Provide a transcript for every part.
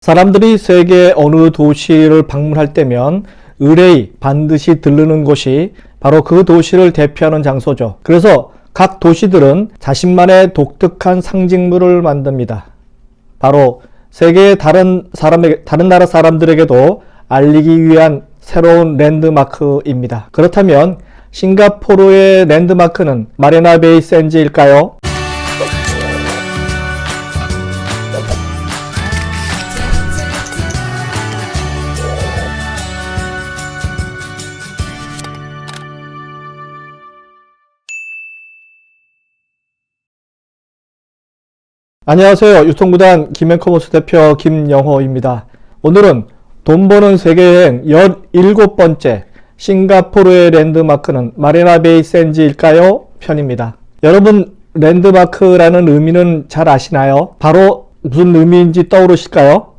사람들이 세계 어느 도시를 방문할 때면 의뢰이 반드시 들르는 곳이 바로 그 도시를 대표하는 장소죠. 그래서 각 도시들은 자신만의 독특한 상징물을 만듭니다. 바로 세계의 다른 나라 사람들에게도 알리기 위한 새로운 랜드마크입니다. 그렇다면 싱가포르의 랜드마크는 마리나 베이 샌즈일까요? 안녕하세요. 유통구단 김앤커머스 대표 김영호입니다. 오늘은 돈 버는 세계여행 17번째 싱가포르의 랜드마크는 마리나 베이 샌즈일까요? 편입니다. 여러분, 랜드마크라는 의미는 잘 아시나요? 바로 무슨 의미인지 떠오르실까요?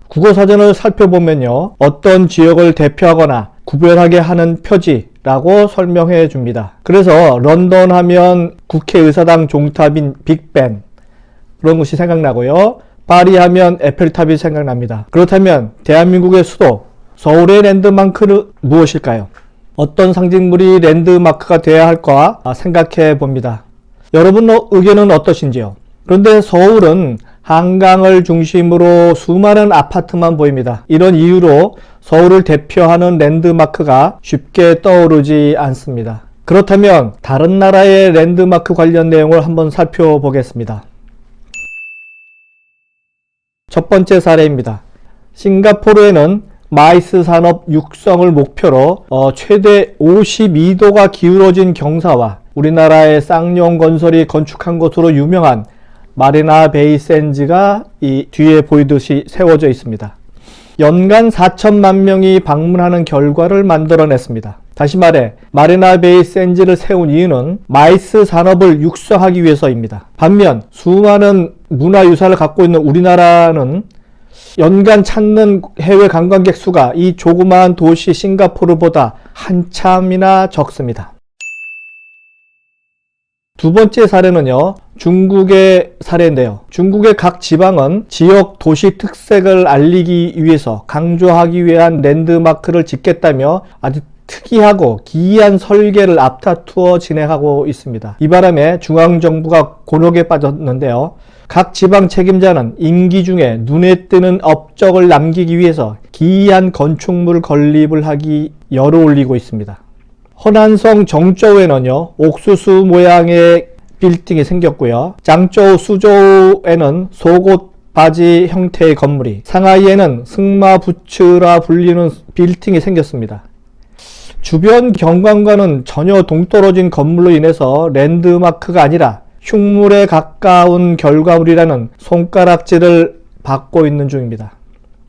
국어사전을 살펴보면요, 어떤 지역을 대표하거나 구별하게 하는 표지라고 설명해 줍니다. 그래서 런던 하면 국회의사당 종탑인 빅벤, 그런 것이 생각나고요. 파리 하면 에펠탑이 생각납니다. 그렇다면 대한민국의 수도 서울의 랜드마크는 무엇일까요? 어떤 상징물이 랜드마크가 되어야 할까 생각해 봅니다. 여러분의 의견은 어떠신지요? 그런데 서울은 한강을 중심으로 수많은 아파트만 보입니다. 이런 이유로 서울을 대표하는 랜드마크가 쉽게 떠오르지 않습니다. 그렇다면 다른 나라의 랜드마크 관련 내용을 한번 살펴보겠습니다. 첫 번째 사례입니다. 싱가포르에는 마이스 산업 육성을 목표로 최대 52도가 기울어진 경사와 우리나라의 쌍용 건설이 건축한 것으로 유명한 마리나 베이 샌즈가 이 뒤에 보이듯이 세워져 있습니다. 연간 4천만 명이 방문하는 결과를 만들어냈습니다. 다시 말해 마리나 베이 샌즈를 세운 이유는 마이스 산업을 육성하기 위해서입니다. 반면 수많은 문화유산을 갖고 있는 우리나라는 연간 찾는 해외 관광객 수가 이 조그마한 도시 싱가포르보다 한참이나 적습니다. 두 번째 사례는요, 중국의 사례인데요. 중국의 각 지방은 지역 도시 특색을 알리기 위해서 강조하기 위한 랜드마크를 짓겠다며 아주 특이하고 기이한 설계를 앞다투어 진행하고 있습니다. 이 바람에 중앙정부가 곤혹에 빠졌는데요. 각 지방 책임자는 임기 중에 눈에 띄는 업적을 남기기 위해서 기이한 건축물 건립을 하기 열을 올리고 있습니다. 허난성 정저우에는요, 옥수수 모양의 빌딩이 생겼고요. 장저우 수저우에는 속옷 바지 형태의 건물이, 상하이에는 승마부츠라 불리는 빌딩이 생겼습니다. 주변 경관과는 전혀 동떨어진 건물로 인해서 랜드마크가 아니라 흉물에 가까운 결과물이라는 손가락질을 받고 있는 중입니다.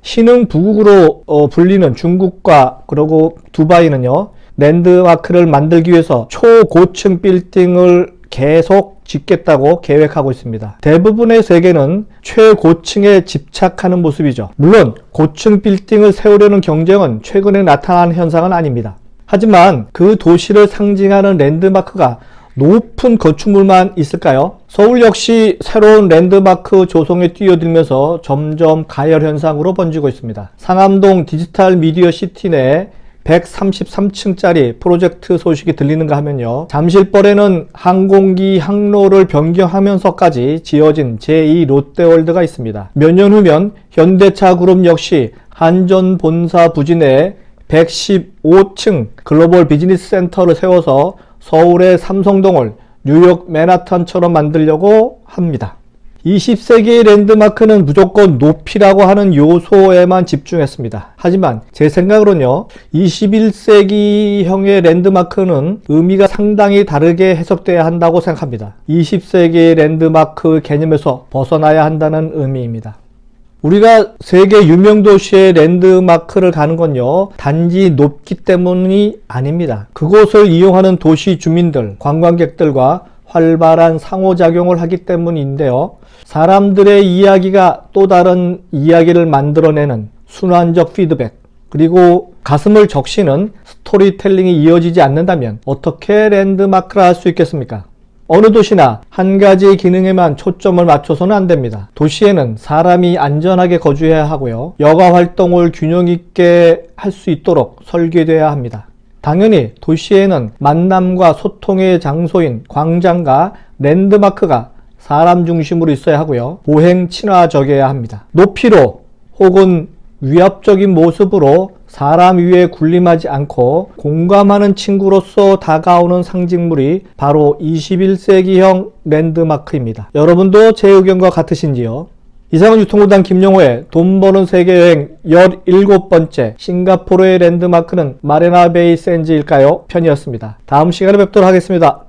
신흥 부국으로 불리는 중국과 그리고 두바이는요, 랜드마크를 만들기 위해서 초고층 빌딩을 계속 짓겠다고 계획하고 있습니다. 대부분의 세계는 최고층에 집착하는 모습이죠. 물론 고층 빌딩을 세우려는 경쟁은 최근에 나타난 현상은 아닙니다. 하지만 그 도시를 상징하는 랜드마크가 높은 건축물만 있을까요? 서울 역시 새로운 랜드마크 조성에 뛰어들면서 점점 가열 현상으로 번지고 있습니다. 상암동 디지털 미디어 시티 내 133층짜리 프로젝트 소식이 들리는가 하면요, 잠실벌에는 항공기 항로를 변경하면서까지 지어진 제2 롯데월드가 있습니다. 몇 년 후면 현대차그룹 역시 한전 본사 부지 내에 115층 글로벌 비즈니스 센터를 세워서 서울의 삼성동을 뉴욕 맨하탄처럼 만들려고 합니다. 20세기의 랜드마크는 무조건 높이라고 하는 요소에만 집중했습니다. 하지만 제 생각으로는요, 21세기형의 랜드마크는 의미가 상당히 다르게 해석돼야 한다고 생각합니다. 20세기의 랜드마크 개념에서 벗어나야 한다는 의미입니다. 우리가 세계 유명 도시의 랜드마크를 가는 건요, 단지 높기 때문이 아닙니다. 그곳을 이용하는 도시 주민들, 관광객들과 활발한 상호작용을 하기 때문인데요. 사람들의 이야기가 또 다른 이야기를 만들어내는 순환적 피드백, 그리고 가슴을 적시는 스토리텔링이 이어지지 않는다면 어떻게 랜드마크를 할 수 있겠습니까? 어느 도시나 한 가지 기능에만 초점을 맞춰서는 안 됩니다. 도시에는 사람이 안전하게 거주해야 하고요. 여가 활동을 균형 있게 할 수 있도록 설계되어야 합니다. 당연히 도시에는 만남과 소통의 장소인 광장과 랜드마크가 사람 중심으로 있어야 하고요. 보행 친화적이어야 합니다. 높이로 혹은 위압적인 모습으로 사람 위에 군림하지 않고 공감하는 친구로서 다가오는 상징물이 바로 21세기형 랜드마크입니다. 여러분도 제 의견과 같으신지요? 이상은 유통구단 김용호의 돈 버는 세계여행 17번째 싱가포르의 랜드마크는 마리나 베이 샌즈일까요? 편이었습니다. 다음 시간에 뵙도록 하겠습니다.